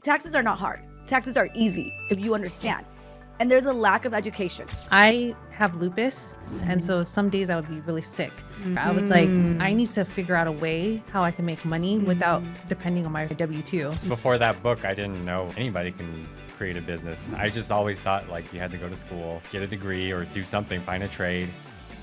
taxes are not hard. Taxes are easy if you understand. And there's a lack of education. I have lupus, and so some days I would be really sick. I was like, I need to figure out a way how I can make money without depending on my W-2. Before that book, I didn't know anybody can create a business. I just always thought like you had to go to school, get a degree, or do something, find a trade,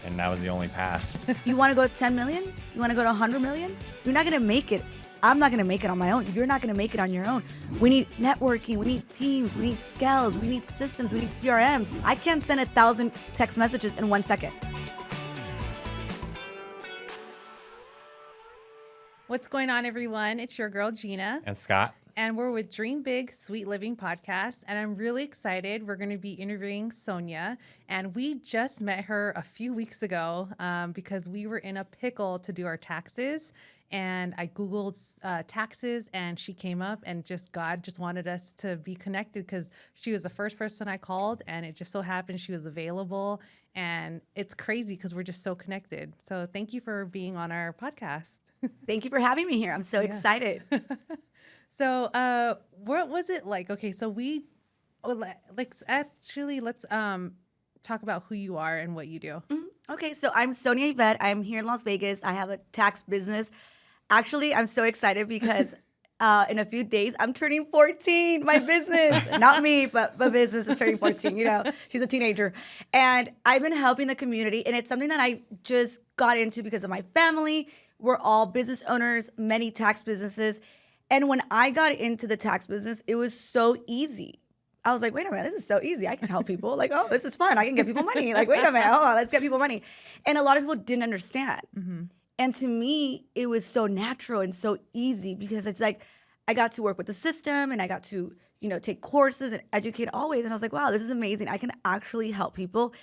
and that was the only path. You want to go to 10 million? You want to go to 100 million? You're not going to make it. I'm not going to make it on my own. You're not going to make it on your own. We need networking. We need teams. We need skills. We need systems. We need CRMs. I can't send 1,000 text messages in 1 second. What's going on, everyone? It's your girl, Jeana. And Scott. And we're with Dream Big, Sweet Living podcast. And I'm really excited. We're going to be interviewing Sonia. And we just met her a few weeks ago because we were in a pickle to do our taxes. And I Googled taxes, and she came up, and God just wanted us to be connected because she was the first person I called, and it just so happened she was available. And it's crazy because we're just so connected. So thank you for being on our podcast. Thank you for having me here. I'm so excited. So what was it like? Okay, so let's talk about who you are and what you do. Okay, so I'm Sonia Yvette. I'm here in Las Vegas. I have a tax business. Actually, I'm so excited because in a few days, I'm turning 14, my business. Not me, but my business is turning 14. You know, she's a teenager. And I've been helping the community, and it's something that I just got into because of my family. We're all business owners, many tax businesses. And when I got into the tax business, it was so easy. I was like, wait a minute, this is so easy. I can help people. Like, oh, this is fun. I can get people money. Like, wait a minute, hold on, let's get people money. And a lot of people didn't understand. Mm-hmm. And to me, it was so natural and so easy because it's like I got to work with the system and I got to, take courses and educate always. And I was like, wow, this is amazing. I can actually help people.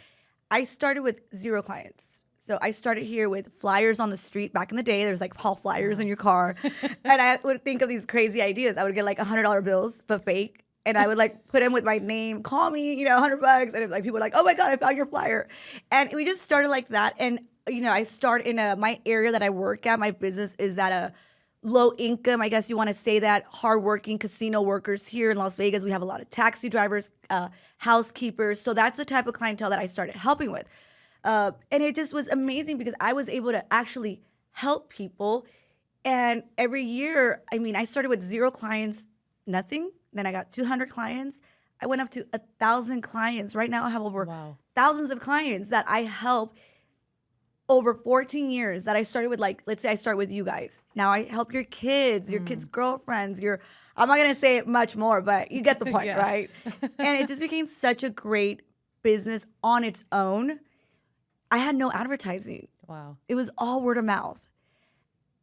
I started with 0 clients. So I started here with flyers on the street. Back in the day, there's like hall flyers in your car. And I would think of these crazy ideas. I would get like $100 bills, but fake. And I would like put in with my name, call me, $100. And like people were like, oh my God, I found your flyer. And we just started like that. And I start in my area that I work at. My business is at a low income, I guess you want to say that, hardworking casino workers here in Las Vegas. We have a lot of taxi drivers, housekeepers. So that's the type of clientele that I started helping with. And it just was amazing because I was able to actually help people. And every year, I started with 0 clients, nothing. Then I got 200 clients. I went up to 1,000 clients. Right now I have over thousands of clients that I help over 14 years that I started with, like, let's say I start with you guys. Now I help your kids' girlfriends, I'm not going to say much more, but you get the point, right? And it just became such a great business on its own. I had no advertising. Wow. It was all word of mouth.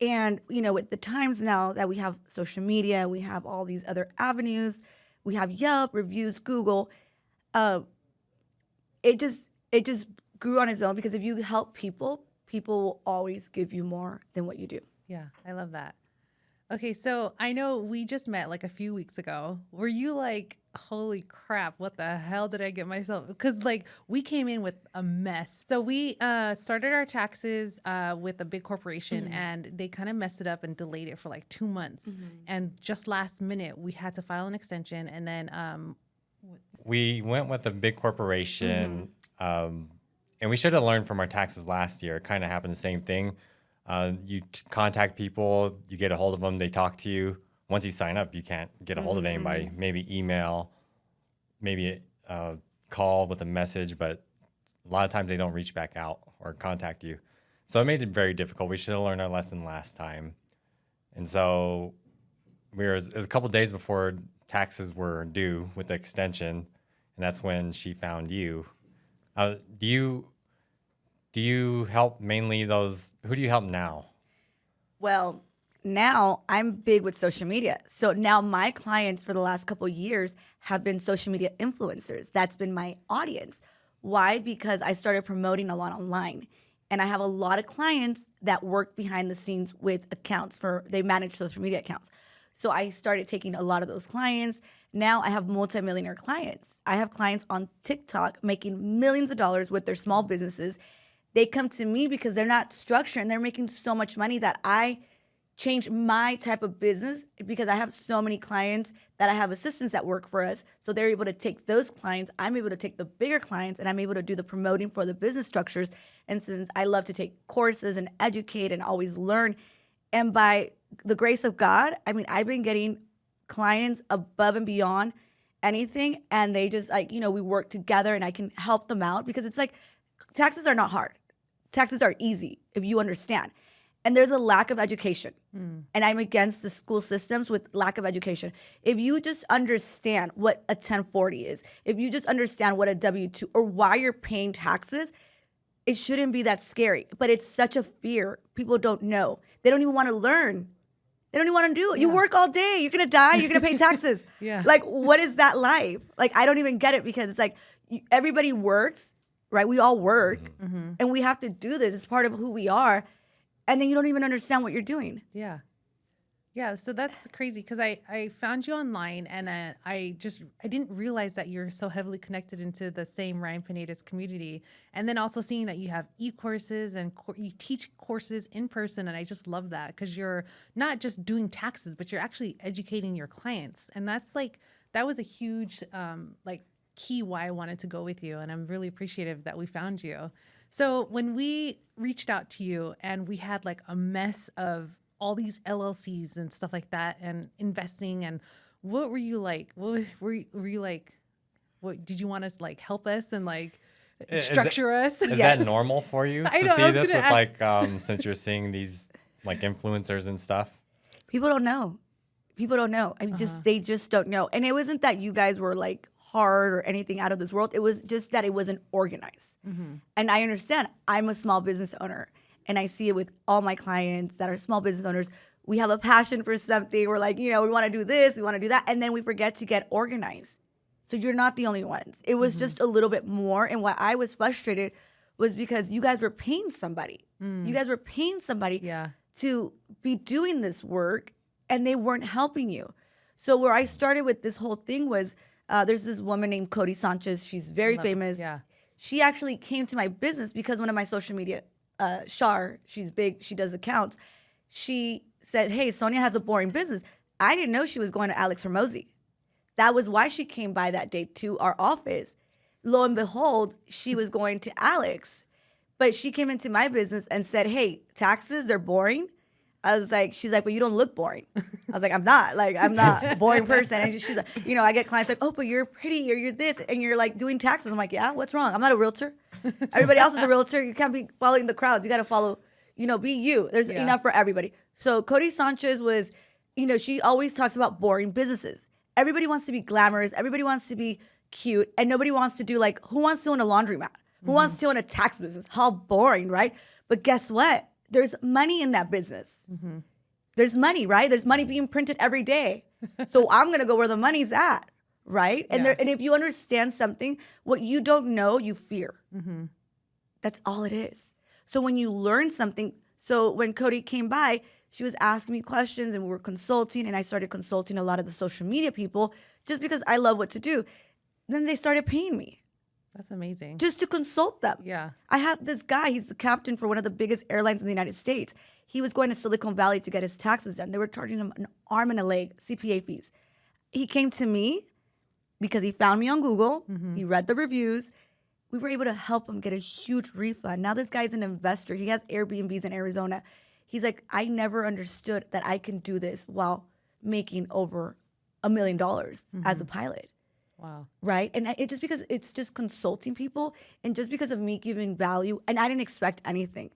And, with the times now that we have social media, we have all these other avenues, we have Yelp, reviews, Google, it just grew on its own because if you help people, people will always give you more than what you do. Yeah, I love that. Okay, so I know we just met like a few weeks ago. Were you like, holy crap, what the hell did I get myself? Because like we came in with a mess. So we started our taxes with a big corporation and they kind of messed it up and delayed it for like 2 months. And just last minute, we had to file an extension. And then we went with a big corporation. And we should have learned from our taxes last year. It kind of happened the same thing. You contact people, you get a hold of them, they talk to you. Once you sign up, you can't get a hold of anybody. Maybe email, maybe a call with a message, but a lot of times they don't reach back out or contact you. So it made it very difficult. We should have learned our lesson last time. And so it was a couple days before taxes were due with the extension, and that's when she found you. Do you help mainly those? Who do you help now? Well, now I'm big with social media. So now my clients for the last couple of years have been social media influencers. That's been my audience. Why? Because I started promoting a lot online. And I have a lot of clients that work behind the scenes with accounts they manage social media accounts. So I started taking a lot of those clients. Now I have multimillionaire clients. I have clients on TikTok making millions of dollars with their small businesses. They come to me because they're not structured and they're making so much money that I change my type of business because I have so many clients that I have assistants that work for us. So they're able to take those clients. I'm able to take the bigger clients and I'm able to do the promoting for the business structures. And since I love to take courses and educate and always learn, and by the grace of God, I mean, I've been getting clients above and beyond anything. And they just like, we work together and I can help them out because it's like taxes are not hard. Taxes are easy if you understand. And there's a lack of education. And I'm against the school systems with lack of education. If you just understand what a 1040 is, if you just understand what a W-2 or why you're paying taxes, it shouldn't be that scary. But it's such a fear. People don't know. They don't even want to learn. They don't even want to do it. You work all day. You're going to die. You're going to pay taxes. Like, what is that life? Like, I don't even get it because it's like everybody works, right? We all work. And we have to do this. It's part of who we are. And then you don't even understand what you're doing. Yeah. So that's crazy because I found you online and I didn't realize that you're so heavily connected into the same Ryan Pineda's community. And then also seeing that you have e-courses and you teach courses in person. And I just love that because you're not just doing taxes, but you're actually educating your clients. And that's that was a huge key why I wanted to go with you. And I'm really appreciative that we found you. So when we reached out to you and we had a mess of all these LLCs and stuff like that and investing and what were you like? What were you like? What did you want us help us and structure us? Is that normal for you to know, see this with since you're seeing these influencers and stuff? People don't know. I mean, they just don't know. And it wasn't that you guys were hard or anything out of this world. It was just that it wasn't organized. And I understand. I'm a small business owner and I see it with all my clients that are small business owners. We have a passion for something. We're we want to do this, we want to do that. And then we forget to get organized. So you're not the only ones. It was just a little bit more. And why I was frustrated was because you guys were paying somebody. You guys were paying somebody to be doing this work and they weren't helping you. So where I started with this whole thing was there's this woman named Cody Sanchez. She's very famous. She actually came to my business because one of my social media, Shar, she's big, she does accounts. She said, hey, Sonia has a boring business. I didn't know she was going to Alex Hermosi. That was why she came by that day to our office. Lo and behold, she was going to Alex. But she came into my business and said, hey, taxes, they're boring. I was like, she's like, but you don't look boring. I was like, I'm not a boring person. And she's like, I get clients oh, but you're pretty or you're this and you're doing taxes. I'm like, yeah, what's wrong? I'm not a realtor. Everybody else is a realtor. You can't be following the crowds. You got to follow, be you. There's enough for everybody. So Cody Sanchez was, she always talks about boring businesses. Everybody wants to be glamorous. Everybody wants to be cute. And nobody wants to do who wants to own a laundromat? Who wants to own a tax business? How boring, right? But guess what? There's money in that business. There's money, right? There's money being printed every day. So I'm going to go where the money's at, right? And and if you understand something, what you don't know, you fear. That's all it is. So when you learn something, so when Cody came by, she was asking me questions and we were consulting and I started consulting a lot of the social media people just because I love what to do. Then they started paying me. That's amazing. Just to consult them. Yeah. I had this guy, he's the captain for one of the biggest airlines in the United States. He was going to Silicon Valley to get his taxes done. They were charging him an arm and a leg, CPA fees. He came to me because he found me on Google. He read the reviews. We were able to help him get a huge refund. Now this guy's an investor. He has Airbnbs in Arizona. He's like, I never understood that I can do this while making over $1 million as a pilot. Wow. Right. And it just because it's just consulting people and just because of me giving value and I didn't expect anything.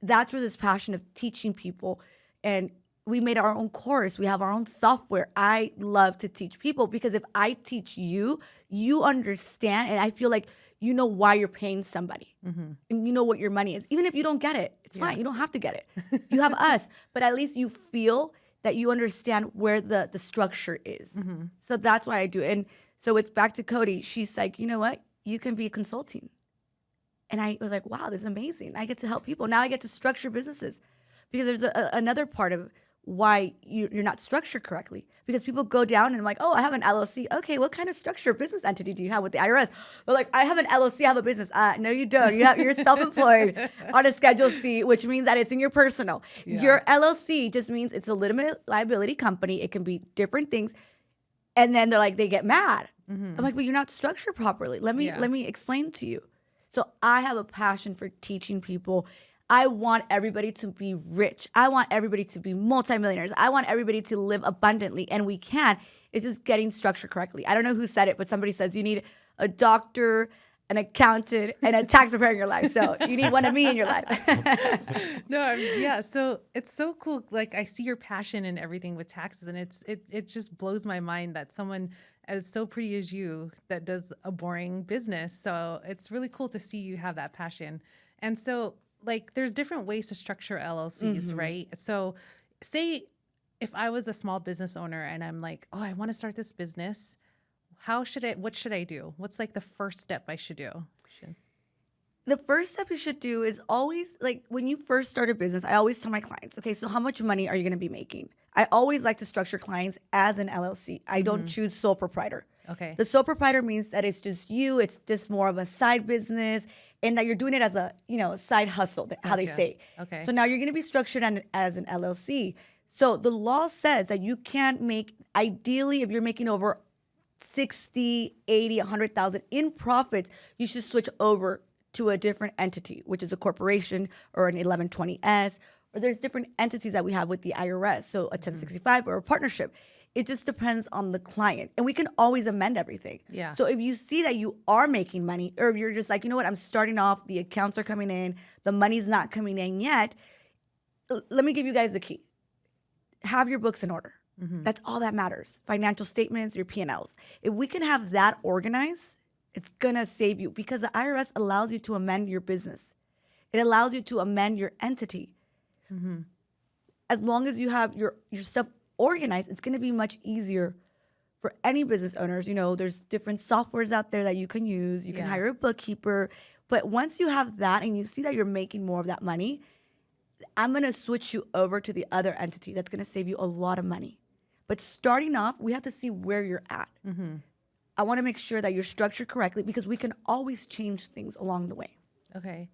That's where this passion of teaching people. And we made our own course. We have our own software. I love to teach people because if I teach you, you understand. And I feel like you know why you're paying somebody and you know what your money is. Even if you don't get it, it's fine. You don't have to get it. You have us. But at least you feel that you understand where the structure is. So that's why I do it. And so it's back to Cody. She's like, you know what? You can be consulting. And I was like, wow, this is amazing. I get to help people. Now I get to structure businesses because there's another part of why you're not structured correctly. Because people go down and I'm like, oh, I have an LLC. Okay, what kind of structure business entity do you have with the IRS? They're like, I have an LLC, I have a business. No, you don't. You're self-employed on a Schedule C, which means that it's in your personal. Yeah. Your LLC just means it's a limited liability company. It can be different things. And then they're like, they get mad. I'm like, but you're not structured properly. Let me explain to you. So I have a passion for teaching people. I want everybody to be rich. I want everybody to be multimillionaires. I want everybody to live abundantly, and we can. It's just getting structured correctly. I don't know who said it, but somebody says you need a doctor, an accountant, and a tax preparer in your life. So you need one of me in your life. Yeah. So it's so cool. Like I see your passion and everything with taxes, and it just blows my mind that someone as so pretty as you that does a boring business. So it's really cool to see you have that passion. And so like there's different ways to structure LLCs, right? So say if I was a small business owner and I'm like, oh, I want to start this business. What should I do? What's like the first step I should do? The first step you should do is always, like when you first start a business, I always tell my clients, okay, so how much money are you going to be making? I always like to structure clients as an LLC. I don't choose sole proprietor. Okay. The sole proprietor means that it's just you, it's just more of a side business, and that you're doing it as a, side hustle, how they Gotcha. say. Okay. So now you're going to be structured as an LLC. So the law says that you can't make, ideally, if you're making over 60, 80, 100,000 in profits, you should switch over to a different entity, which is a corporation or an 1120S, or there's different entities that we have with the IRS, so a 1065 or a partnership. It just depends on the client, and we can always amend everything. Yeah. So if you see that you are making money, or if you're just like, you know what, I'm starting off, the accounts are coming in, the money's not coming in yet, let me give you guys the key. Have your books in order. That's all that matters. Financial statements, your P&Ls. If we can have that organized, it's gonna save you, because the IRS allows you to amend your business. It allows you to amend your entity. As long as you have your stuff organized, it's gonna be much easier for any business owners. There's different softwares out there that you can use. You can hire a bookkeeper. But once you have that and you see that you're making more of that money, I'm gonna switch you over to the other entity. That's gonna save you a lot of money. But starting off, we have to see where you're at. I want to make sure that you're structured correctly, because we can always change things along the way. Okay.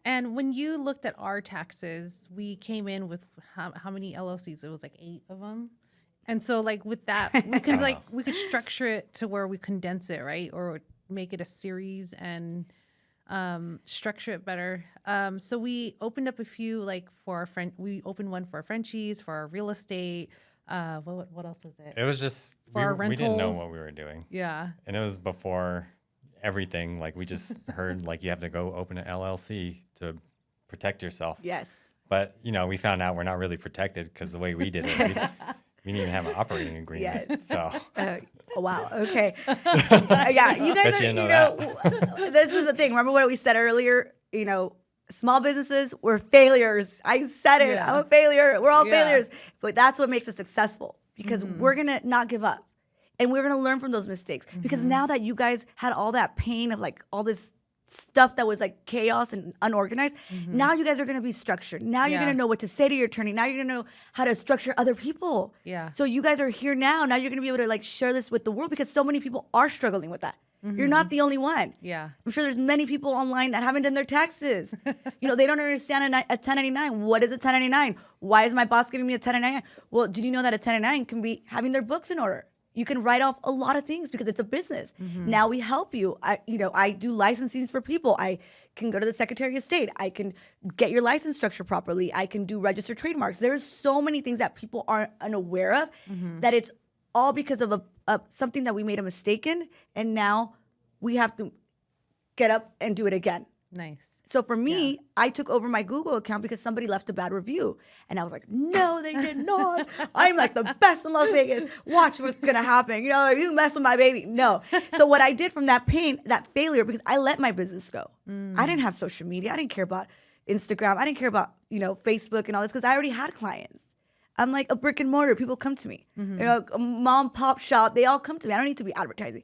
And when you looked at our taxes, we came in with how many LLCs? It was like 8 of them. And so like with that, we could structure it to where we condense it, right? Or make it a series and structure it better. So we opened up a few, like for our friend, we opened one for our Frenchies, for our real estate. What else was it? It was just For our we didn't know rentals. what we were doing, Yeah. and it was before everything. Like we just heard like you have to go open an LLC to protect yourself. Yes. But we found out we're not really protected because the way we did it, we didn't even have an operating agreement. Yes. So Oh, wow. Okay. Yeah, you guys Bet are, you didn't know this is the thing. Remember what we said earlier? Small businesses, we're failures. I said it. Yeah. I'm a failure. We're all Yeah. failures. But that's what makes us successful, because we're going to not give up. And we're going to learn from those mistakes. Because now that you guys had all that pain of like all this stuff that was like chaos and unorganized, now you guys are going to be structured. Now you're Yeah. going to know what to say to your attorney. Now you're going to know how to structure other people. Yeah. So you guys are here now. Now you're going to be able to like share this with the world, because so many people are struggling with that. You're not the only one. Yeah. I'm sure there's many people online that haven't done their taxes. They don't understand a 1099. What is a 1099? Why is my boss giving me a 1099? Well, did you know that a 1099 can be having their books in order? You can write off a lot of things because it's a business. Now we help you. I do licensing for people. I can go to the Secretary of State. I can get your license structure properly. I can do registered trademarks. There's so many things that people aren't unaware of, that it's all because of something that we made a mistake in, and now we have to get up and do it again. Nice. So for me, I took over my Google account because somebody left a bad review. And I was like, no, they did not. I'm like the best in Las Vegas. Watch what's going to happen. If you mess with my baby, no. So what I did from that pain, that failure, because I let my business go. I didn't have social media. I didn't care about Instagram. I didn't care about, Facebook and all this, because I already had clients. I'm like a brick and mortar. People come to me. A mom pop shop, they all come to me. I don't need to be advertising.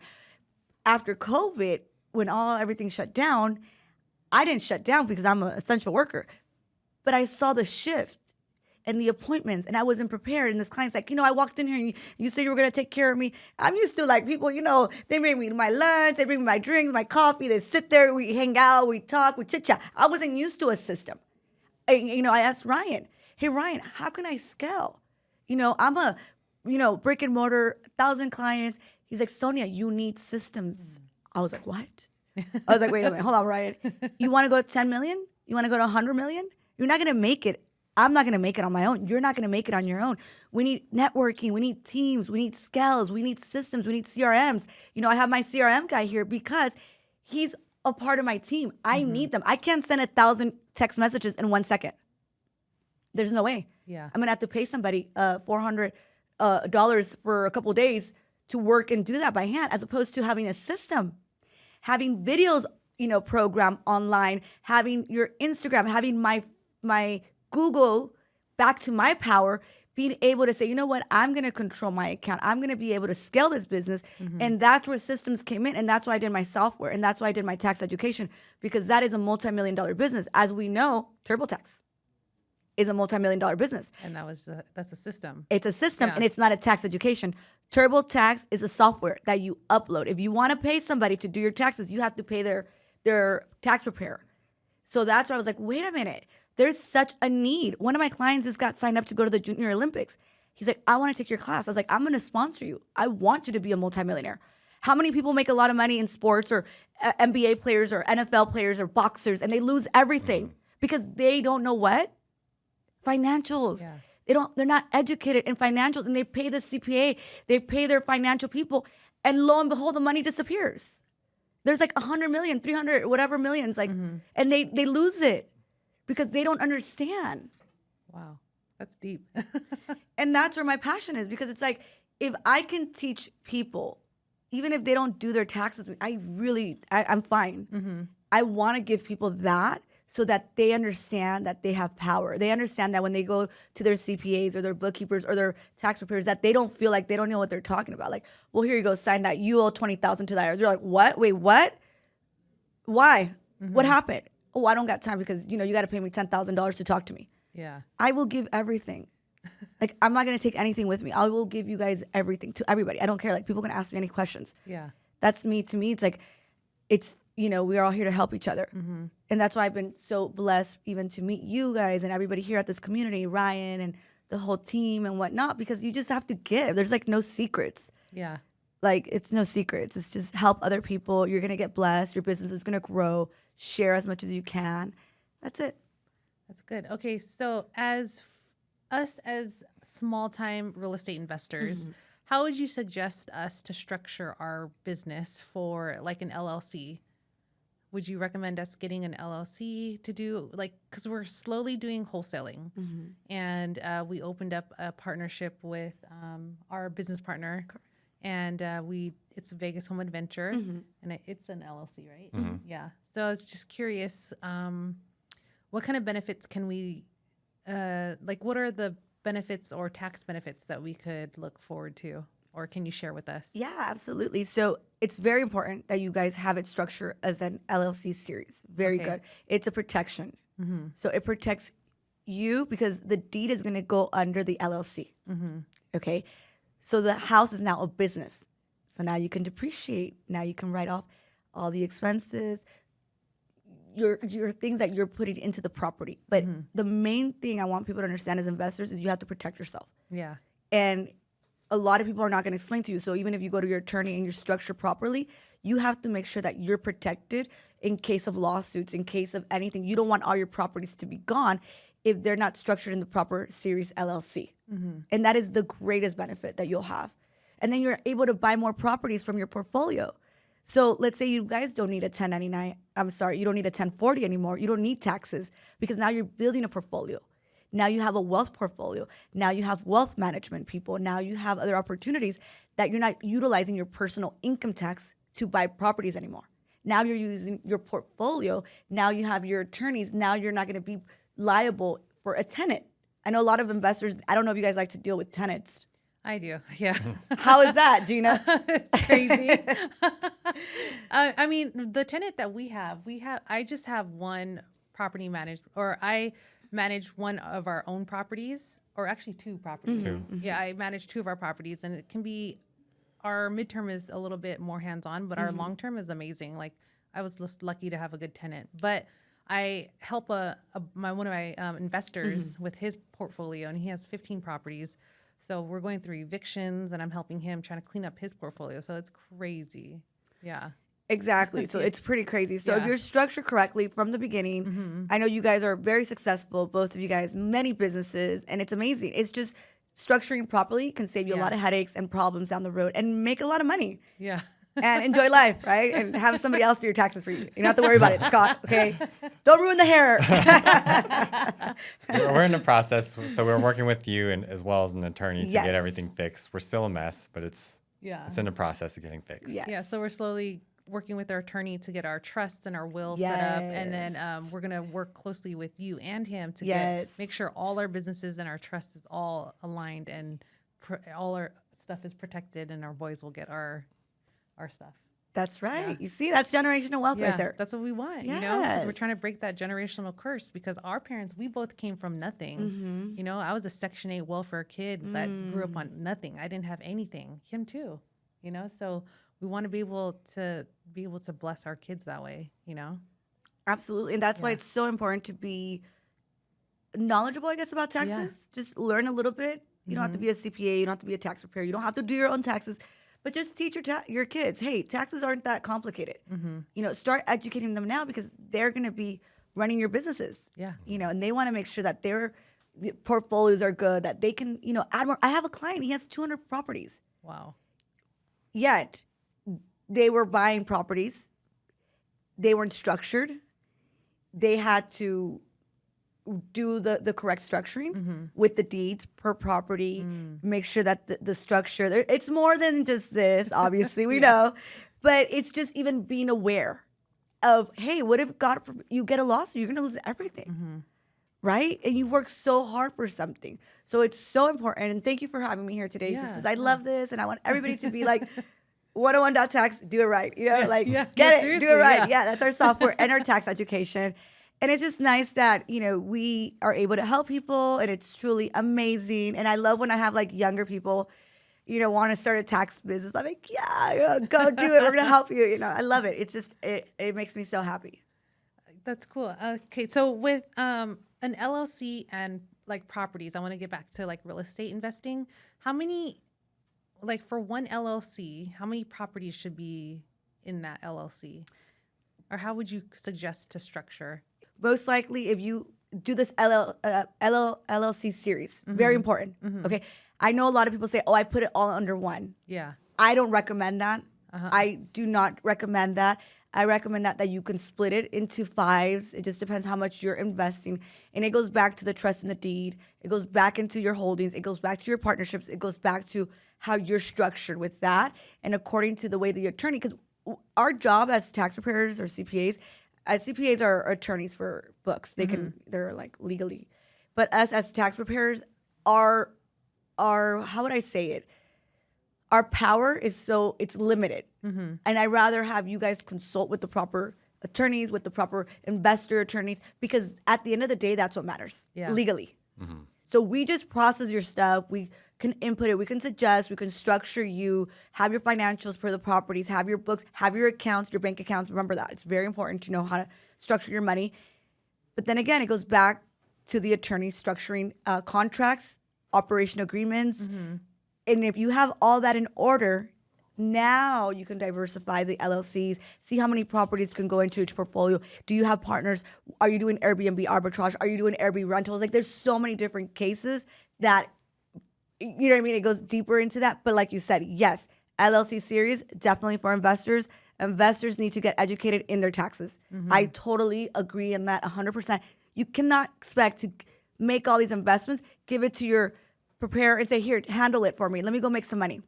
After COVID, when everything shut down, I didn't shut down because I'm an essential worker, but I saw the shift. and the appointments, and I wasn't prepared. And this client's like, I walked in here and you said you were going to take care of me. I'm used to like people, they bring me my lunch, they bring me my drinks, my coffee, they sit there, we hang out, we talk, we chit chat. I wasn't used to a system. I asked Ryan, hey, Ryan, how can I scale? I'm a, brick and mortar, 1,000 clients. He's like, Sonia, you need systems. I was like, what? I was like, wait a minute, hold on, Ryan. You want to go to 10 million? You want to go to 100 million? You're not going to make it. I'm not going to make it on my own. You're not going to make it on your own. We need networking. We need teams. We need scales. We need systems. We need CRMs. I have my CRM guy here because he's a part of my team. I need them. I can't send 1,000 text messages in 1 second. There's no way. Yeah. I'm going to have to pay somebody $400 for a couple of days to work and do that by hand, as opposed to having a system, having videos, program online, having your Instagram, having my Google back to my power, being able to say, you know what, I'm going to control my account. I'm going to be able to scale this business. And that's where systems came in. And that's why I did my software. And that's why I did my tax education, because that is a multi-million-dollar business. As we know, TurboTax is a multi-million-dollar business. And that's a system. It's a system, and it's not a tax education. TurboTax is a software that you upload. If you want to pay somebody to do your taxes, you have to pay their tax preparer. So that's why I was like, wait a minute. There's such a need. One of my clients just got signed up to go to the Junior Olympics. He's like, I want to take your class. I was like, I'm going to sponsor you. I want you to be a multimillionaire. How many people make a lot of money in sports, or NBA players or NFL players or boxers, and they lose everything because they don't know what? Financials. Yeah. They're not educated in financials, and they pay the CPA, they pay their financial people, and lo and behold, the money disappears. There's like 100 million, 300, whatever millions, and they lose it because they don't understand. Wow, that's deep. And that's where my passion is, because it's like, if I can teach people, even if they don't do their taxes, I'm fine. I want to give people that, so that they understand that they have power. They understand that when they go to their CPAs or their bookkeepers or their tax preparers, that they don't feel like they don't know what they're talking about. Like, well, here you go, sign that. You owe $20,000 to the IRS. They're like, what? Wait, what? Why? What happened? Oh, I don't got time because, you got to pay me $10,000 to talk to me. Yeah. I will give everything. Like, I'm not going to take anything with me. I will give you guys everything, to everybody. I don't care. Like, people can ask me any questions. Yeah. That's me. To me, it's like, we're all here to help each other. And that's why I've been so blessed even to meet you guys and everybody here at this community, Ryan and the whole team and whatnot, because you just have to give. There's like no secrets. Yeah. Like, it's no secrets. It's just help other people. You're going to get blessed. Your business is going to grow. Share as much as you can. That's it. That's good. Okay. So as small-time real estate investors, how would you suggest us to structure our business for like an LLC? Would you recommend us getting an LLC to do, like, because we're slowly doing wholesaling, and we opened up a partnership with our business partner, and it's Vegas Home Adventure, and it's an LLC, right? Yeah. So I was just curious, what kind of benefits can we, what are the benefits or tax benefits that we could look forward to? Or can you share with us? Yeah, absolutely. So it's very important that you guys have it structured as an LLC series. Very good. It's a protection. So it protects you because the deed is going to go under the LLC. Okay. So the house is now a business. So now you can depreciate. Now you can write off all the expenses, your things that you're putting into the property. But the main thing I want people to understand as investors is you have to protect yourself. Yeah. And a lot of people are not going to explain to you. So even if you go to your attorney and you're structured properly, you have to make sure that you're protected in case of lawsuits, in case of anything. You don't want all your properties to be gone if they're not structured in the proper series LLC. And that is the greatest benefit that you'll have. And then you're able to buy more properties from your portfolio. So let's say you guys don't need a 1099. You don't need a 1040 anymore. You don't need taxes because now you're building a portfolio. Now you have a wealth portfolio. Now you have wealth management people. Now you have other opportunities that you're not utilizing your personal income tax to buy properties anymore. Now you're using your portfolio. Now you have your attorneys. Now you're not going to be liable for a tenant. I know a lot of investors, I don't know if you guys like to deal with tenants. I do. Yeah. How is that, Jeana? It's crazy. I mean, the tenant that we have, I just have one property managed, or manage one of our own properties, or actually 2 properties. Two. Yeah, I manage 2 of our properties, and it can be, our midterm is a little bit more hands-on, but our long term is amazing. Like, I was just lucky to have a good tenant, but I help one of my investors with his portfolio, and he has 15 properties. So we're going through evictions, and I'm helping him trying to clean up his portfolio. So it's crazy. Yeah. Exactly. So it's pretty crazy. So if Yeah. you're structured correctly from the beginning, I know you guys are very successful, both of you guys, many businesses, and it's amazing. It's just structuring properly can save you a Yeah. lot of headaches and problems down the road and make a lot of money Yeah. and enjoy life, right? And have somebody else do your taxes for you. You don't have to worry about it, Scott, okay? Don't ruin the hair. We're in the process, so we're working with you and as well as an attorney to Yes. get everything fixed. We're still a mess, but it's Yeah. in the process of getting fixed. Yes. Yeah, so we're slowly working with our attorney to get our trust and our will set up, and then Yes. we're gonna work closely with you and him to Yes. make sure all our businesses and our trust is all aligned, and all our stuff is protected, and our boys will get our stuff. That's right. Yeah. You see, that's generational wealth right there. That's what we want, you know, because we're trying to Yes. break that generational curse, because our parents, we both came from nothing. You know, I was a Section 8 welfare kid that grew up on nothing. I didn't have anything. Him too, you know, so we want to be able to bless our kids that way, you know? Absolutely. And that's why Yeah. it's so important to be knowledgeable, I guess, about taxes. Just learn a little bit. You don't have to be a CPA. You don't have to be a tax preparer. You don't have to do your own taxes. But just teach your kids, hey, taxes aren't that complicated. You know, start educating them now, because they're going to be running your businesses. Yeah. You know, and they want to make sure that their portfolios are good, that they can, you know, add more. I have a client, he has 200 properties. Wow. Yet they were buying properties. They weren't structured. They had to do the correct structuring with the deeds per property, make sure that the structure, it's more than just this, obviously, we know, but it's just even being aware of, hey, what if you get a loss, you're going to lose everything, right? And you work so hard for something. So it's so important. And thank you for having me here today, just because I love this, and I want everybody to be like, 101.tax, do it right. You know, like, get it, do seriously, it right. Yeah, that's our software and our tax education. And it's just nice that, you know, we are able to help people, and it's truly amazing. And I love when I have like younger people, you know, want to start a tax business. I'm like, yeah, you know, go do it. We're going to help you. You know, I love it. It's just, it makes me so happy. That's cool. Okay, so with an LLC and like properties, I want to get back to like real estate investing. How many, like for one LLC, how many properties should be in that LLC? Or how would you suggest to structure? Most likely, if you do this LLC series, very important. Okay. I know a lot of people say, oh, I put it all under one. Yeah. I don't recommend that. I do not recommend that. I recommend that you can split it into 5s. It just depends how much you're investing. And it goes back to the trust in the deed. It goes back into your holdings. It goes back to your partnerships. It goes back to how you're structured with that. And according to the way the attorney, because our job as tax preparers or CPAs are attorneys for books. They're like legally. But us as tax preparers, our how would I say it? Our power is it's limited. And I'd rather have you guys consult with the proper attorneys, with the proper investor attorneys, because at the end of the day, that's what matters legally. So we just process your stuff. We can input it. We can suggest. We can structure you, have your financials for the properties, have your books, have your accounts, your bank accounts. Remember that. It's very important to know how to structure your money. But then again, it goes back to the attorney structuring contracts, operation agreements. And if you have all that in order, now you can diversify the LLCs, see how many properties can go into each portfolio. Do you have partners? Are you doing Airbnb arbitrage? Are you doing Airbnb rentals? Like, there's so many different cases that, you know what I mean? It goes deeper into that. But like you said, yes, LLC series, definitely for investors. Investors need to get educated in their taxes. I totally agree in that 100%. You cannot expect to make all these investments, give it to your preparer and say, here, handle it for me. Let me go make some money.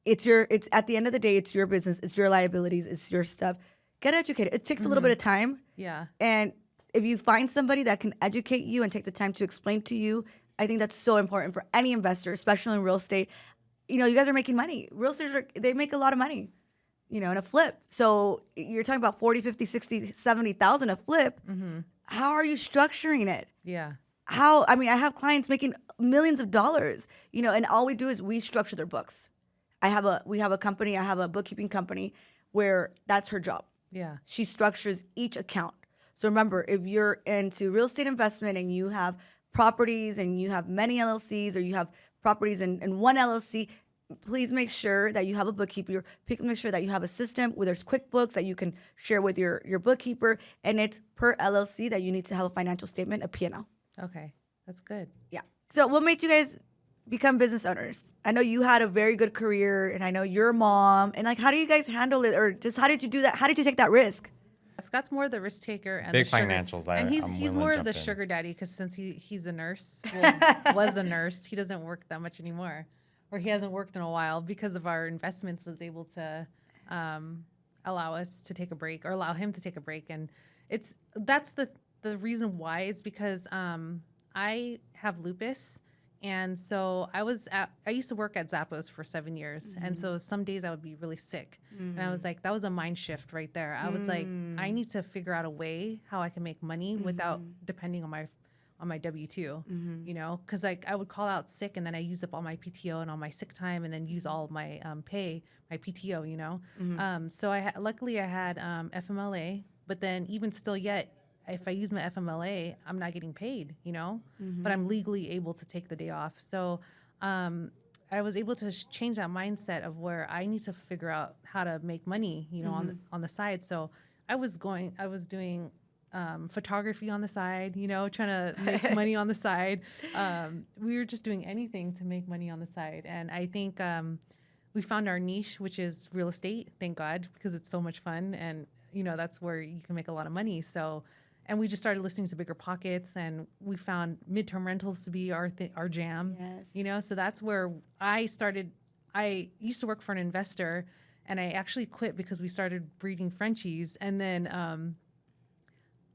It's at the end of the day, it's your business. It's your liabilities. It's your stuff. Get educated. It takes a little bit of time. Yeah. And if you find somebody that can educate you and take the time to explain to you, I think that's so important for any investor, especially in real estate. You know, you guys are making money. Real estate, they make a lot of money. in a flip. So you're talking about 40, 50, 60, 70,000 a flip. How are you structuring it? Yeah. I have clients making millions of dollars, and all we do is we structure their books. We have a company, I have a bookkeeping company where that's her job. Yeah. She structures each account. So remember, if you're into real estate investment and you have properties and you have many LLCs or you have properties in one LLC, please make sure that you have a bookkeeper. Make sure that you have a system where there's QuickBooks that you can share with your bookkeeper, and it's per LLC that you need to have a financial statement, a P&L. Okay. That's good. Yeah. So what made you guys become business owners? I know you had a very good career, and I know you're a mom. And how do you guys handle it, or just how did you do that? How did you take that risk? Scott's more the risk taker and Big the sugar, financials. and he's I'm willing more to of the jump in. sugar daddy because since he's a nurse, was a nurse, he doesn't work that much anymore, or he hasn't worked in a while because of our investments. Was able to allow us to take a break, or allow him to take a break, and that's the reason why. It's because I have lupus. And so I used to work at Zappos for 7 years. And so some days I would be really sick. And I was like, that was a mind shift right there. I was like, I need to figure out a way how I can make money without depending on my W-2, because I would call out sick and then I use up all my PTO and all my sick time and then use all of my my PTO, So luckily I had FMLA, but then even still yet, if I use my FMLA, I'm not getting paid, but I'm legally able to take the day off. So I was able to change that mindset of where I need to figure out how to make money, on the side. So I was doing photography on the side, trying to make money on the side. We were just doing anything to make money on the side. And I think we found our niche, which is real estate, thank God, because it's so much fun. And, that's where you can make a lot of money. And we just started listening to Bigger Pockets, and we found midterm rentals to be our jam. Yes. So that's where I started. I used to work for an investor, and I actually quit because we started breeding Frenchies, and then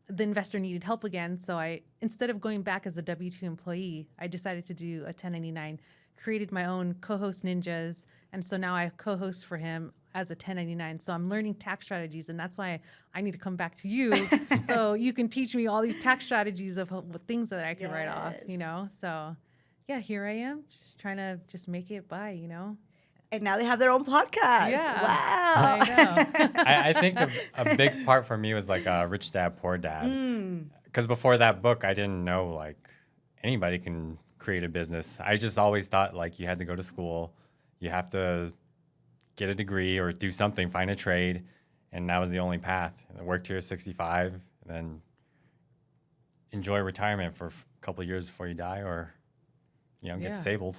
the investor needed help again. So instead of going back as a W-2 employee, I decided to do a 1099, created my own co-host ninjas, and so now I co-host for him as a 1099. So I'm learning tax strategies, and that's why I need to come back to you so you can teach me all these tax strategies of things that I can write off, So yeah, here I am just trying to just make it by, And now they have their own podcast. Yeah. Wow. I know. I think a big part for me was Rich Dad, Poor Dad. Because before that book, I didn't know anybody can create a business. I just always thought you had to go to school, you have to get a degree or do something, find a trade, and that was the only path. I worked here at 65, and then enjoy retirement for a couple of years before you die, or get disabled.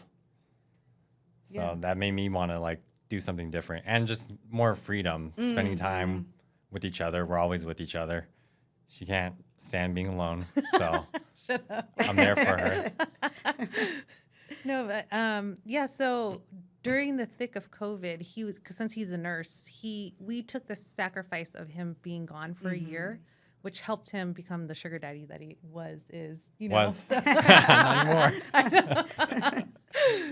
So that made me want to do something different and just more freedom, spending time with each other. We're always with each other. She can't stand being alone, so Shut up. I'm there for her. No, but so during the thick of COVID, since he's a nurse, we took the sacrifice of him being gone for a year, which helped him become the sugar daddy that he is. So. Not anymore. I know.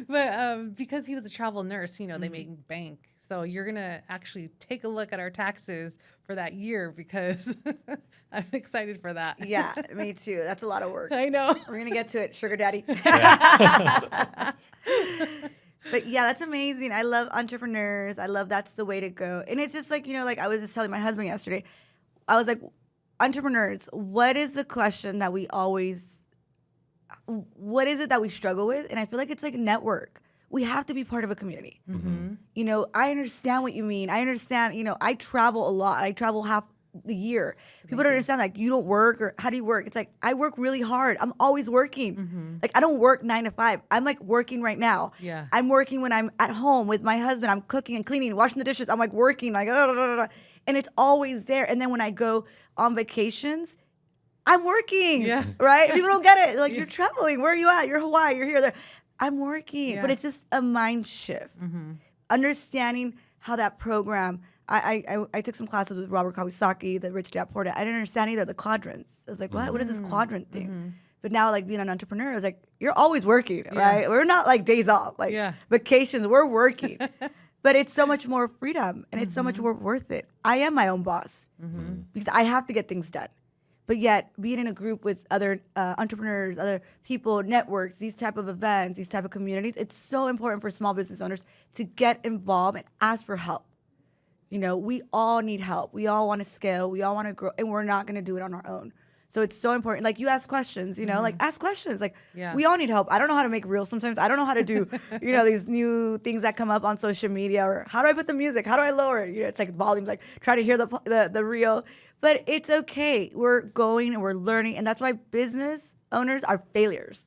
But because he was a travel nurse, they make bank. So you're gonna actually take a look at our taxes for that year because I'm excited for that. Yeah, me too. That's a lot of work. I know. We're going to get to it, sugar daddy. Yeah. But yeah, that's amazing. I love entrepreneurs. I love that's the way to go. And it's just I was just telling my husband yesterday, I was like, entrepreneurs, what is the question that what is it that we struggle with? And I feel like it's network. We have to be part of a community. I understand what you mean. I understand, I travel a lot. I travel half the year. People don't understand you don't work, or how do you work? It's I work really hard. I'm always working. I don't work 9 to 5. I'm working right now. Yeah. I'm working when I'm at home with my husband. I'm cooking and cleaning, washing the dishes. I'm working and it's always there. And then when I go on vacations, I'm working. Yeah. Right? People don't get it. You're traveling. Where are you at? You're Hawaii. You're here. There. I'm working. Yeah. But it's just a mind shift. Understanding how that program. I took some classes with Robert Kawasaki, the Rich Dad Poor Dad. I didn't understand either the quadrants. I was like, what? What is this quadrant thing? But now, being an entrepreneur, I was you're always working, right? We're not days off, vacations. We're working. But it's so much more freedom, and it's so much more worth it. I am my own boss because I have to get things done. But yet, being in a group with other entrepreneurs, other people, networks, these type of events, these type of communities, it's so important for small business owners to get involved and ask for help. You know, we all need help. We all want to scale. We all want to grow, and we're not going to do it on our own. So it's so important. Like, you ask questions, you know, like ask questions. Like, we all need help. I don't know how to make reels sometimes. I don't know how to do, you know, these new things that come up on social media, or how do I put the music? How do I lower it? You know, it's like volume, like try to hear the reel. But it's okay. We're going and we're learning. And that's why business owners are failures.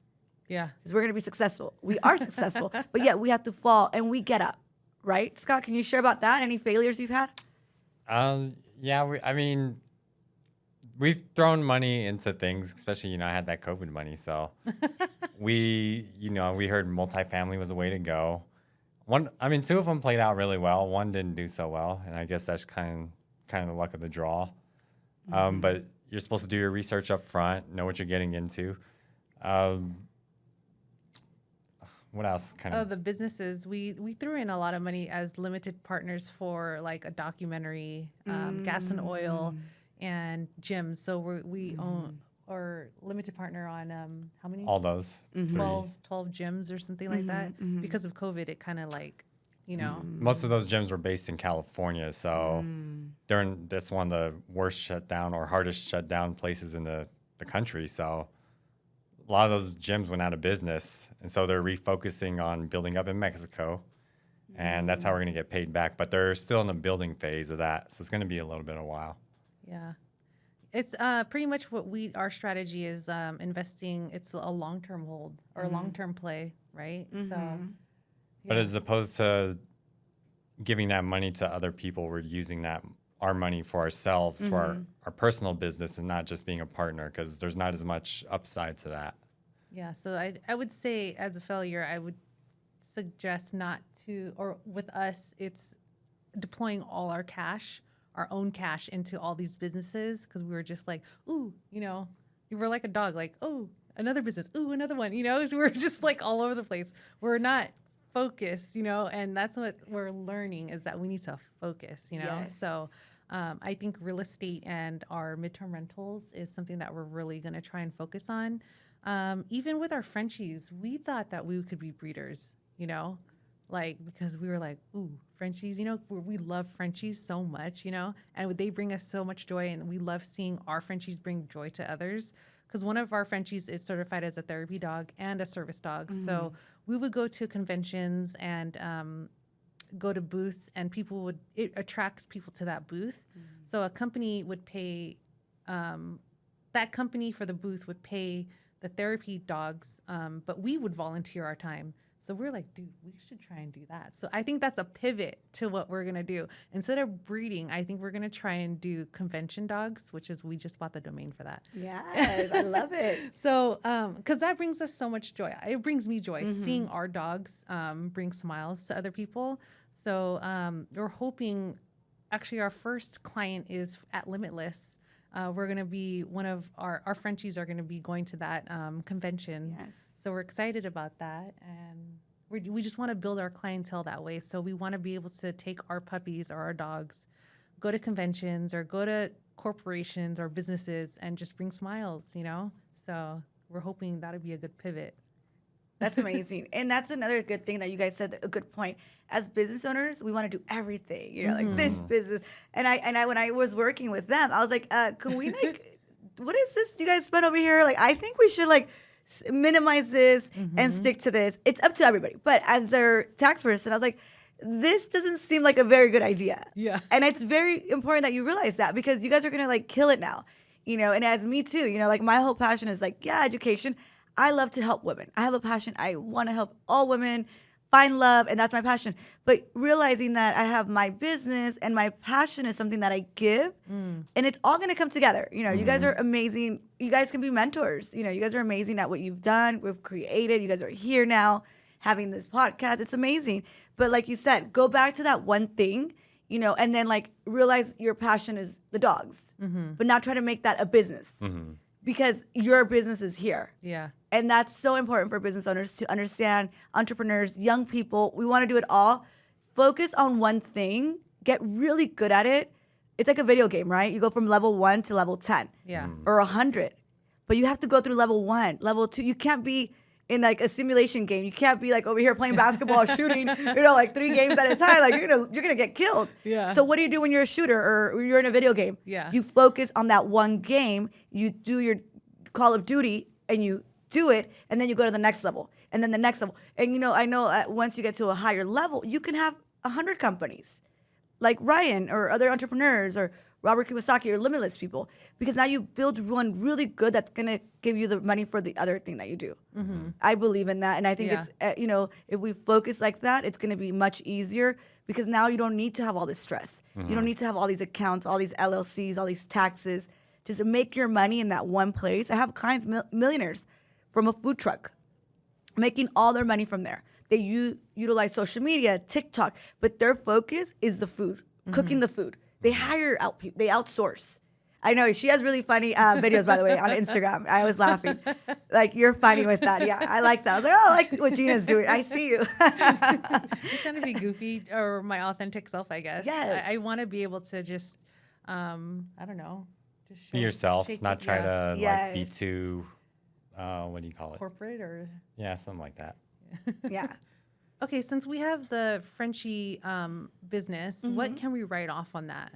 Yeah. Because we're going to be successful. We are successful, but yet we have to fall and we get up. Right? Scott, can you share about that? Any failures you've had? Yeah, I mean, we've thrown money into things, especially, you know, I had that COVID money. So we heard multifamily was the way to go. Two of them played out really well. One didn't do so well. And I guess that's kind of the luck of the draw. But you're supposed to do your research up front, know what you're getting into. What else? The businesses, we threw in a lot of money as limited partners for like a documentary, gas and oil, and gyms. So we own or limited partner on how many? All those. 12 gyms or something like that. Because of COVID, it kind of like, you know. Most of those gyms were based in California. So that's one of the worst shutdown or hardest shutdown places in the country. So a lot of those gyms went out of business, and so they're refocusing on building up in Mexico, and that's how we're going to get paid back. But they're still in the building phase of that, so it's going to be a little bit of a while. Yeah, it's pretty much what our strategy is investing. It's a long-term hold or a long-term play, right? So, but as opposed to giving that money to other people, we're using our money for ourselves, for our personal business, and not just being a partner, because there's not as much upside to that. Yeah, so I would say as a failure, I would suggest not to, or with us, it's deploying all our cash, our own cash into all these businesses, because we were just like, ooh, you know, we were like a dog, like, oh, another business, ooh, another one, you know, so we're just like all over the place. We're not focused, you know, and that's what we're learning is that we need to focus, you know, so I think real estate and our midterm rentals is something that we're really going to try and focus on. Even with our Frenchies, we thought that we could be breeders, you know, like, because we were like, ooh, Frenchies, you know, we love Frenchies so much, you know, and they bring us so much joy, and we love seeing our Frenchies bring joy to others, because one of our Frenchies is certified as a therapy dog and a service dog. So we would go to conventions and go to booths, and it attracts people to that booth. So a company would pay, that company for the booth would pay the therapy dogs, but we would volunteer our time. So we're like, dude, we should try and do that. So I think that's a pivot to what we're going to do. Instead of breeding, I think we're going to try and do convention dogs, which is, we just bought the domain for that. Yes, I love it. So, because that brings us so much joy. It brings me joy seeing our dogs bring smiles to other people. So we're hoping, actually our first client is at Limitless. We're going to be, one of our Frenchies are going to be going to that convention. Yes. So we're excited about that. And we just want to build our clientele that way. So we want to be able to take our puppies or our dogs, go to conventions or go to corporations or businesses and just bring smiles, you know? So we're hoping that'll be a good pivot. That's amazing. And that's another good thing that you guys said, a good point. As business owners, we want to do everything, you know, like this business. And I when I was working with them, I was like, can we like, what is this you guys spend over here? Like, I think we should like minimize this and stick to this. It's up to everybody. But as their tax person, I was like, this doesn't seem like a very good idea. Yeah. And it's very important that you realize that, because you guys are going to like kill it now, you know, and as me too, you know, like my whole passion is like, education. I love to help women. I have a passion. I want to help all women find love, and that's my passion. But realizing that I have my business and my passion is something that I give, and it's all going to come together. You know, you guys are amazing. You guys can be mentors. You know, you guys are amazing at what you've done. We've created. You guys are here now having this podcast. It's amazing. But like you said, go back to that one thing, you know, and then like realize your passion is the dogs, but not try to make that a business. Because your business is here. Yeah. And that's so important for business owners to understand, entrepreneurs, young people. We want to do it all. focus on one thing, get really good at it. It's like a video game, right? You go from level 1 to level 10 Yeah. or 100. But you have to go through level 1, level 2. You can't be in like a simulation game. You can't be like over here playing basketball, shooting, like 3 games at a time. Like you're gonna get killed. Yeah. So what do you do when you're a shooter or you're in a video game? Yeah. You focus on that one game. You do your Call of Duty and you do it, and then you go to the next level, and then the next level. And I know once you get to a higher level, you can have 100 companies, like Ryan or other entrepreneurs or Robert Kiyosaki or limitless people, because now you build one really good that's gonna give you the money for the other thing that you do. I believe in that, and I think it's if we focus like that, it's gonna be much easier because now you don't need to have all this stress. You don't need to have all these accounts, all these LLCs, all these taxes. Just make your money in that one place. I have clients, millionaires, from a food truck, making all their money from there. They utilize social media, TikTok, but their focus is the food, cooking the food. They hire out people. They outsource. I know she has really funny videos, by the way, on Instagram. I was laughing. Like, you're funny with that. Yeah, I like that. I was like, oh, I like what Jeana's doing. I see you. Just trying to be goofy or my authentic self, I guess. Yes. I want to be able to just, I don't know. Just Be yourself, not try to like be Yes. too, what do you call it? corporate or. Yeah, something like that. Yeah. Okay, since we have the Frenchie business, what can we write off on that?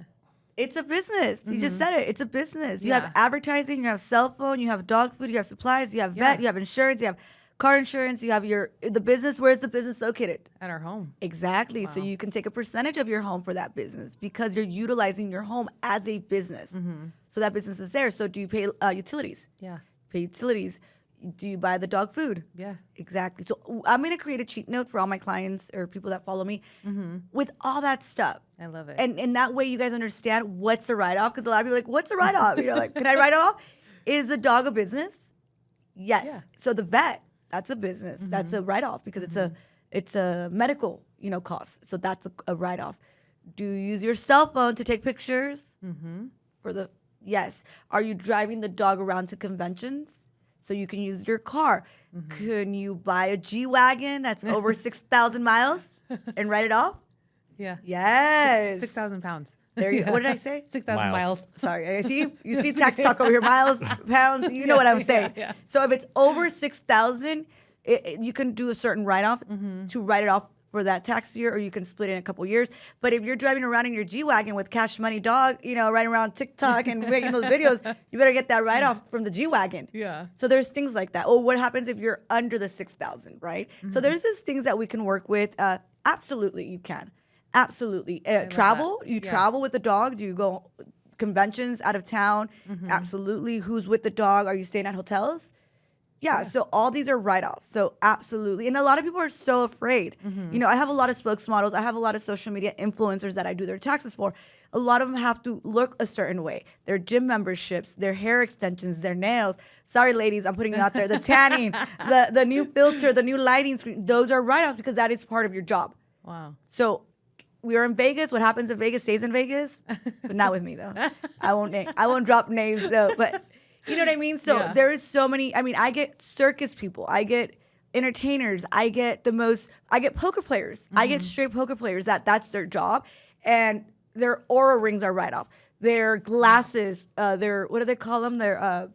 It's a business. You just said it. It's a business. You Yeah. have advertising, you have cell phone, you have dog food, you have supplies, you have vet, Yeah. you have insurance, you have car insurance, you have the business. Where's the business located? At our home. Exactly. So Wow. you can take a percentage of your home for that business because you're utilizing your home as a business. So that business is there. So do you pay utilities? Yeah. Pay utilities. Do you buy the dog food? Yeah. Exactly. So I'm going to create a cheat note for all my clients or people that follow me with all that stuff. I love it. And that way you guys understand what's a write-off, because a lot of people are like, what's a write-off? Like, can I write it off? Is the dog a business? Yes. Yeah. So the vet, that's a business. That's a write-off because it's a medical, cost. So that's a write-off. Do you use your cell phone to take pictures? Yes. Are you driving the dog around to conventions? So you can use your car. Can you buy a G-Wagon that's over 6,000 miles and write it off? Yeah. Yes. 6,000 pounds. There you. What did I say? 6,000 miles. Sorry. I see you see tax talk over here. Miles, pounds. You know what I'm saying. Yeah. So if it's over 6,000, you can do a certain write-off to write it off for that tax year, or you can split it in a couple years. But if you're driving around in your G-Wagon with Cash Money Dog, riding around TikTok and making those videos, you better get that write-off from the G-Wagon. Yeah. So there's things like that. Oh, what happens if you're under the 6,000, right? So there's just things that we can work with. Absolutely, you can. Absolutely. Travel, that. you Yeah. travel with the dog. Do you go conventions out of town? Absolutely. Who's with the dog? Are you staying at hotels? Yeah, so all these are write-offs. So absolutely. And a lot of people are so afraid. I have a lot of spokesmodels. I have a lot of social media influencers that I do their taxes for. A lot of them have to look a certain way. Their gym memberships, their hair extensions, their nails. Sorry, ladies, I'm putting it out there. The tanning, the new filter, the new lighting screen. Those are write-offs because that is part of your job. Wow. So we are in Vegas. What happens in Vegas stays in Vegas, but not with me though. I won't drop names though. But you know what I mean. So Yeah. there is so many. I mean, I get circus people. I get entertainers. I get poker players. I get straight poker players. That's their job, and their aura rings are right off. Their glasses. Their what do they call them? Their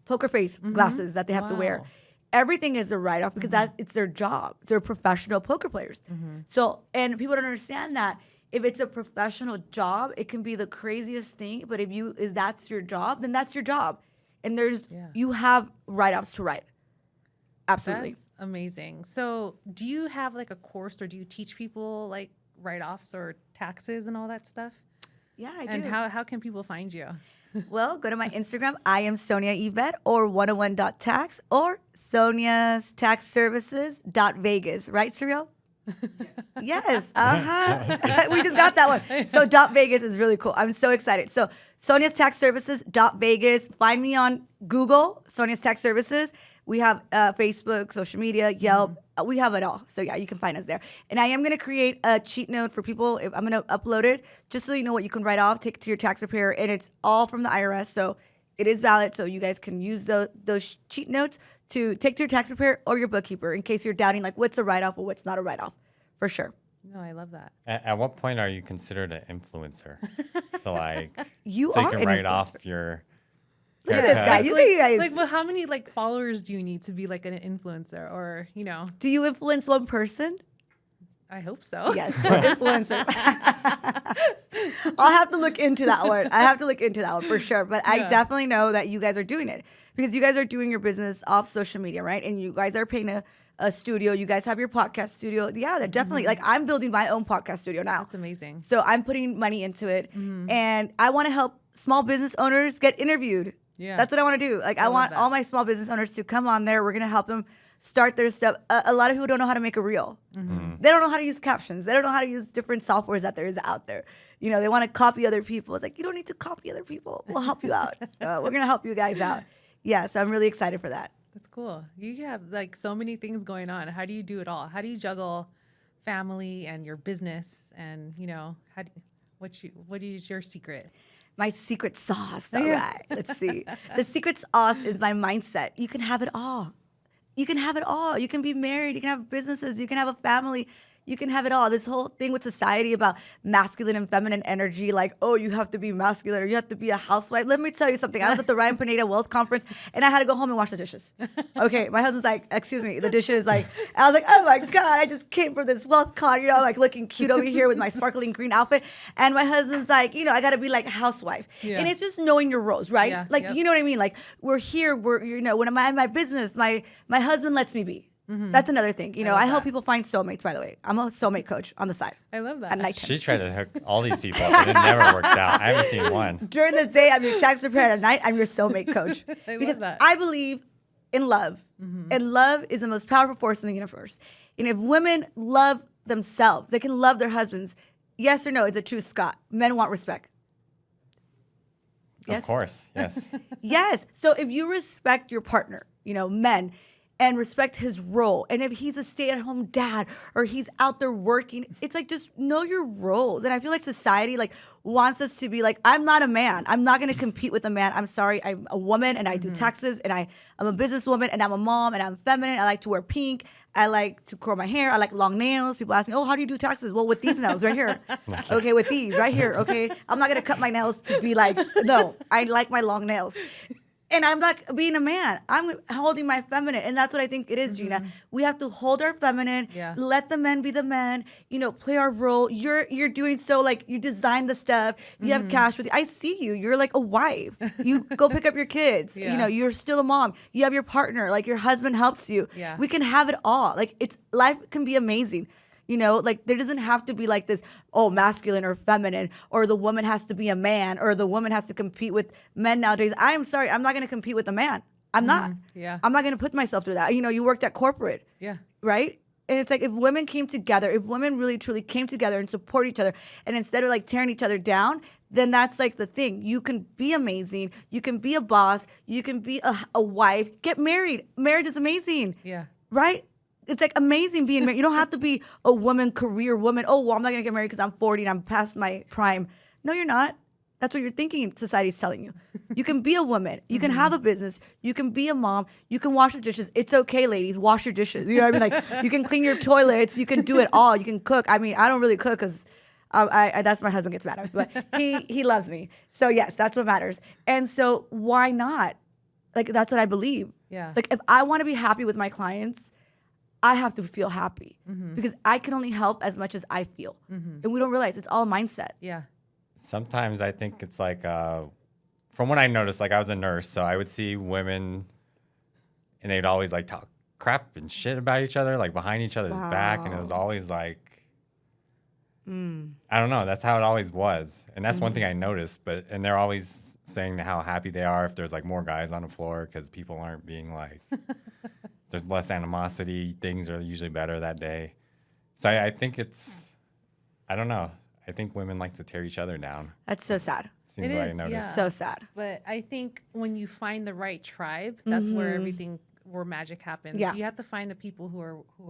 poker face glasses that they have to wear. Wow. Everything is a write-off because it's their job. They're professional poker players. So, and people don't understand that if it's a professional job, it can be the craziest thing. But if that's your job, then that's your job. And you have write-offs to write. Absolutely. That's amazing. So do you have like a course or do you teach people like write-offs or taxes and all that stuff? Yeah, I do. And how can people find you? Well, go to my Instagram. I am Sonia Yvette or 101.tax or Sonia's Tax Services.Vegas. Right, Surreal? Yes. We just got that one. So .Vegas is really cool. I'm so excited. So Sonia's Tax Services.Vegas. Find me on Google, Sonia's Tax Services. We have Facebook, social media, Yelp. We have it all. So yeah, you can find us there. And I am going to create a cheat note for people. I'm going to upload it just so you know what you can write off, take it to your tax preparer. And it's all from the IRS. So it is valid. So you guys can use those cheat notes to take to your tax preparer or your bookkeeper in case you're doubting like what's a write-off or what's not a write-off. For sure. No, I love that. At what point are you considered an influencer? So like, You so you are can an write influencer. off your Look at this guy. haircut. You think you guys? Like, well, how many like followers do you need to be like an influencer, or Do you influence one person? I hope so. Yes, we're influencers. I'll have to look into that one. I have to look into that one for sure. But I Yeah. definitely know that you guys are doing it because you guys are doing your business off social media, right? And you guys are paying a studio. You guys have your podcast studio. Yeah, that definitely. Like I'm building my own podcast studio now. That's amazing. So I'm putting money into it, and I want to help small business owners get interviewed. Yeah. That's what I want to do. Like I love want that. all my small business owners to come on there. We're gonna help them start their stuff. A lot of people don't know how to make a reel. They don't know how to use captions. They don't know how to use different softwares that there is out there. They want to copy other people. It's like you don't need to copy other people. We'll help you out. We're gonna help you guys out. Yeah, so I'm really excited for that. That's cool. You have like so many things going on. How do you do it all? How do you juggle family and your business? And what is your secret? My secret sauce. All right, let's see. The secret sauce is my mindset. You can have it all. You can have it all. You can be married. You can have businesses. You can have a family. You can have it all. This whole thing with society about masculine and feminine energy, like, oh, you have to be masculine or you have to be a housewife. Let me tell you something. I was at the Ryan Pineda Wealth Conference and I had to go home and wash the dishes. Okay, my husband's like, excuse me, the dishes, like, I was like, oh my God, I just came from this wealth con, like looking cute over here with my sparkling green outfit. And my husband's like, I got to be like a housewife. Yeah. And it's just knowing your roles, right? Yeah, Like, yep. you know what I mean? Like, when I'm in my business, my husband lets me be. That's another thing. I help people find soulmates, by the way. I'm a soulmate coach on the side. I love that. At nighttime. She tried to hook all these people up, and it never worked out. I haven't seen one. During the day, I'm your tax preparer. At night, I'm your soulmate coach. I Because love that. I believe in love. And love is the most powerful force in the universe. And if women love themselves, they can love their husbands. Yes or no, it's a true Scott. Men want respect. Yes? Of course, yes. Yes. So if you respect your partner, men, and respect his role, and if he's a stay-at-home dad or he's out there working, it's like just know your roles. And I feel like society wants us to be like, I'm not a man. I'm not going to compete with a man. I'm sorry. I'm a woman and I do taxes and I'm a businesswoman and I'm a mom and I'm feminine. I like to wear pink. I like to curl my hair. I like long nails. People ask me, oh, how do you do taxes? Well, with these nails right here. Okay, with these right here. Okay. I'm not going to cut my nails to be like, no, I like my long nails. And I'm not being a man. I'm holding my feminine. And that's what I think it is, Jeana. We have to hold our feminine, let the men be the men, play our role. You're doing so, like, you design the stuff. You have cash with you. I see you. You're like a wife. You go pick up your kids. Yeah. You're still a mom. You have your partner. Like, your husband helps you. Yeah. We can have it all. Like, life can be amazing. Like there doesn't have to be like this, masculine or feminine, or the woman has to be a man, or the woman has to compete with men nowadays. I am sorry, I'm not going to compete with a man. I'm not. Yeah. I'm not going to put myself through that. You worked at corporate. Yeah. Right? And it's like if women came together, if women really truly came together and support each other, and instead of like tearing each other down, then that's like the thing. You can be amazing. You can be a boss. You can be a wife. Get married. Marriage is amazing. Yeah. Right? It's like amazing being married. You don't have to be a career woman. Oh, well, I'm not going to get married because I'm 40 and I'm past my prime. No, you're not. That's what you're thinking society's telling you. You can be a woman. You can have a business. You can be a mom. You can wash your dishes. It's okay, ladies. Wash your dishes. You know what I mean? Like, you can clean your toilets. You can do it all. You can cook. I mean, I don't really cook because that's my husband gets mad at me. But he loves me. So, yes, that's what matters. And so why not? Like, that's what I believe. Yeah. Like, if I want to be happy with my clients, I have to feel happy because I can only help as much as I feel. And we don't realize it's all mindset. Yeah. Sometimes I think it's like, from what I noticed, like I was a nurse, so I would see women and they'd always like talk crap and shit about each other, like behind each other's back. And it was always like, I don't know. That's how it always was. And that's one thing I noticed. And they're always saying how happy they are if there's like more guys on the floor because people aren't being like, there's less animosity. Things are usually better that day. So I think I don't know. I think women like to tear each other down. That's so sad. Seems It what I is, noticed. yeah. So sad. But I think when you find the right tribe, that's where magic happens. Yeah. You have to find the people who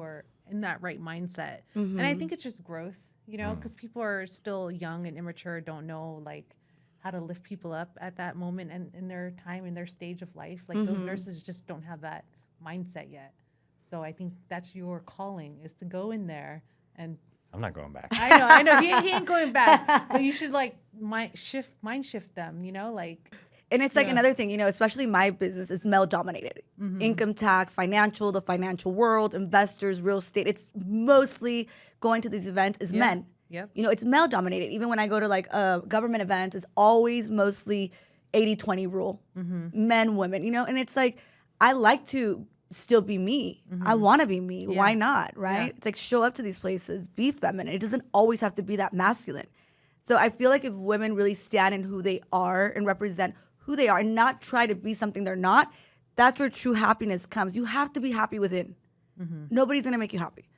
are in that right mindset. And I think it's just growth, because people are still young and immature, don't know like how to lift people up at that moment and in their time, in their stage of life. Like those nurses just don't have that mindset yet. So I think that's your calling, is to go in there and I'm not going back. I know. He ain't going back. But you should like mind shift them, like. And it's like another thing, especially my business is male dominated. Income tax, the financial world, investors, real estate. It's mostly going to these events is men. Yep. It's male dominated. Even when I go to like government events, it's always mostly 80-20 rule. Men, women, and it's like, I like to still be me. I want to be me. Yeah. Why not? Right? Yeah. It's like show up to these places, be feminine. It doesn't always have to be that masculine. So I feel like if women really stand in who they are and represent who they are and not try to be something they're not, that's where true happiness comes. You have to be happy within. Nobody's going to make you happy.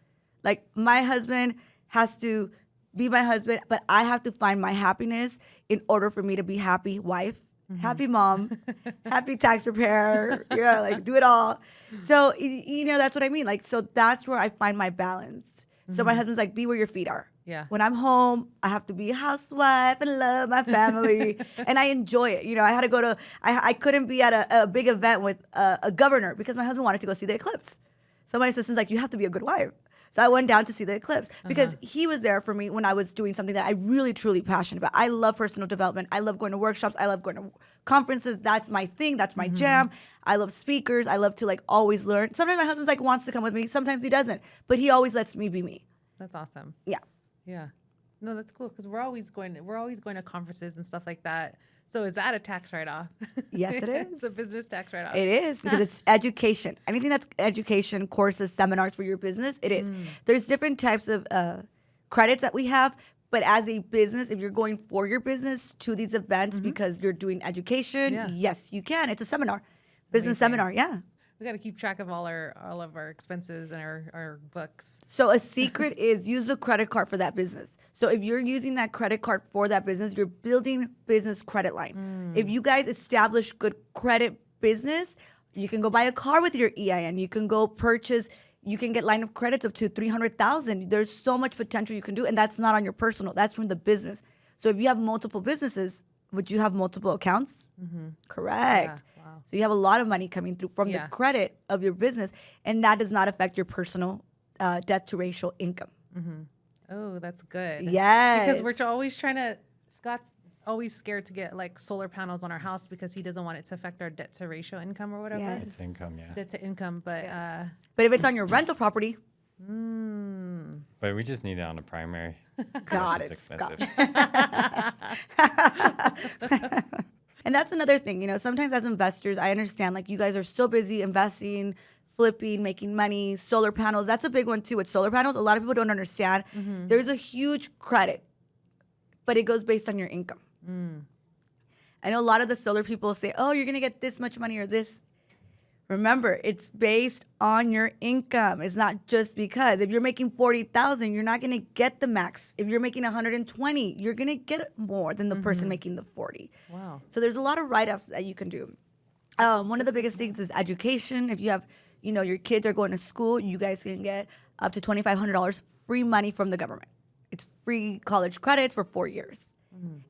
Like my husband has to be my husband, but I have to find my happiness in order for me to be happy wife, happy mom, happy tax preparer, like do it all. So, that's what I mean. Like, so that's where I find my balance. So my husband's like, be where your feet are. Yeah. When I'm home, I have to be a housewife and love my family. And I enjoy it. I had to go to, I couldn't be at a big event with a governor because my husband wanted to go see the eclipse. So my assistant's like, you have to be a good wife. So I went down to see the eclipse because he was there for me when I was doing something that I really, truly passionate about. I love personal development. I love going to workshops. I love going to conferences. That's my thing. That's my jam. I love speakers. I love to like always learn. Sometimes my husband's like wants to come with me. Sometimes he doesn't. But he always lets me be me. That's awesome. Yeah. Yeah. No, that's cool because we're always going to conferences and stuff like that. So is that a tax write-off? Yes, it is. It's a business tax write-off. It is because it's education. Anything that's education, courses, seminars for your business, it is. There's different types of credits that we have, but as a business, if you're going for your business to these events because you're doing education, yes, you can. It's a seminar, business seminar. Yeah. We got to keep track of all of our expenses and our books. So a secret is use the credit card for that business. So if you're using that credit card for that business, you're building business credit line. If you guys establish good credit business, you can go buy a car with your EIN. You can go purchase. You can get line of credits up to $300,000. There's so much potential you can do, and that's not on your personal. That's from the business. So if you have multiple businesses, would you have multiple accounts? Correct. Yeah. Wow. So you have a lot of money coming through from the credit of your business, and that does not affect your personal debt to ratio income. Oh, that's good. Yes. Because we're always Scott's always scared to get like solar panels on our house because he doesn't want it to affect our debt to ratio income or whatever. Yes. It's income, yeah. Debt to income, but But if it's on your rental property, But we just need it on the primary. God, It's it's expensive. And that's another thing, sometimes as investors, I understand like you guys are so busy investing, flipping, making money, solar panels. That's a big one too. With solar panels, a lot of people don't understand. There's a huge credit, but it goes based on your income. I know a lot of the solar people say, oh, you're going to get this much money or this. Remember, it's based on your income. It's not just because. If you're making $40,000, you're not going to get the max. If you're making $120,000, you're going to get more than the person making the $40,000. wow. So there's a lot of write-offs that you can do. One of the biggest things is education. If you have, your kids are going to school, you guys can get up to $2,500 free money from the government. It's free college credits for 4 years.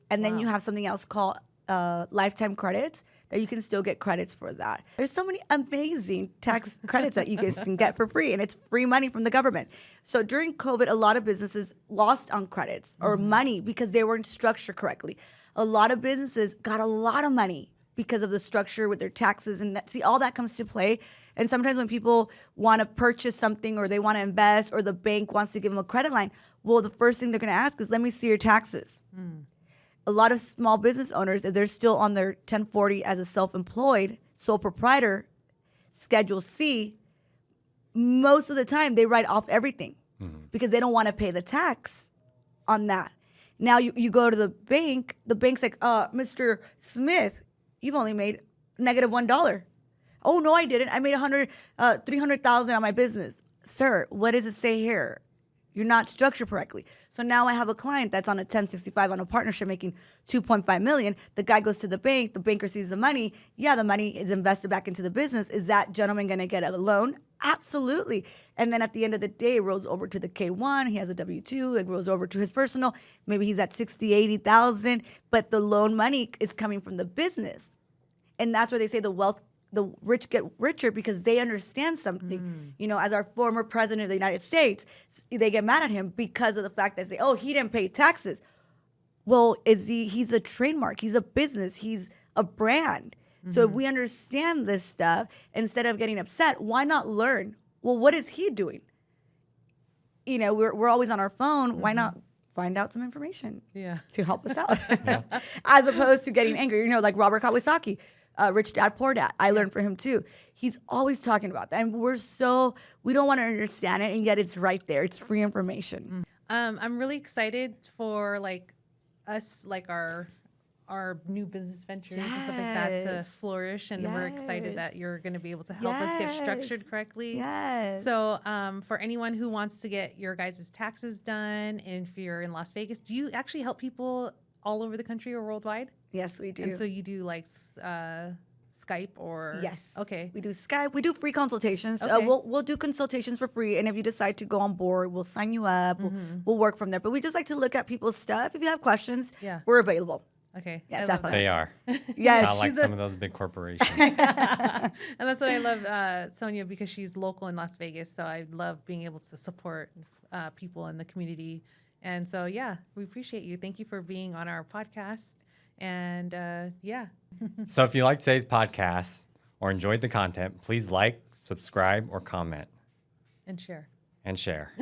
And then you have something else called lifetime credits that you can still get credits for that. There's so many amazing tax credits that you guys can get for free, and it's free money from the government. So during COVID, a lot of businesses lost on credits or money because they weren't structured correctly. A lot of businesses got a lot of money because of the structure with their taxes, and all that comes to play. And sometimes when people want to purchase something or they want to invest or the bank wants to give them a credit line, well, the first thing they're going to ask is, let me see your taxes. A lot of small business owners, if they're still on their 1040 as a self-employed sole proprietor, Schedule C, most of the time they write off everything because they don't want to pay the tax on that. Now you go to the bank's like, Mr. Smith, you've only made negative $1. Oh, no, I didn't. I made $300,000 on my business. Sir, what does it say here? You're not structured correctly. So now I have a client that's on a 1065 on a partnership making $2.5 million. The guy goes to the bank. The banker sees the money. Yeah, the money is invested back into the business. Is that gentleman going to get a loan? Absolutely. And then at the end of the day, it rolls over to the K1. He has a W-2. It rolls over to his personal. Maybe he's at $60,000, $80,000. But the loan money is coming from the business. And that's where they say the wealth the rich get richer because they understand something. You know, as our former president of the United States, they get mad at him because of the fact that they say, oh, he didn't pay taxes. Well, he's a trademark. He's a business. He's a brand. So if we understand this stuff, instead of getting upset, why not learn? Well, what is he doing? You know, we're always on our phone. Why not find out some information to help us out? As opposed to getting angry. You know, like Robert Kawasaki, Rich Dad, Poor Dad. I learned from him too. He's always talking about that. And we don't want to understand it, and yet it's right there. It's free information. I'm really excited for like us, like our new business ventures and stuff like that to flourish. And we're excited that you're going to be able to help us get structured correctly. Yes. So for anyone who wants to get your guys' taxes done, and if you're in Las Vegas, do you actually help people all over the country or worldwide? Yes, we do. And so you do like Skype or? Yes. Okay. We do Skype. We do free consultations. Okay. We'll do consultations for free. And if you decide to go on board, we'll sign you up. We'll work from there. But we just like to look at people's stuff. If you have questions, we're available. Okay. Yeah, I love definitely. They are. Yes. Not like some of those big corporations. And that's what I love, Sonia, because she's local in Las Vegas. So I love being able to support people in the community. And so, we appreciate you. Thank you for being on our podcast. And So if you like today's podcast or enjoyed the content, please like, subscribe, or comment. And share. And share.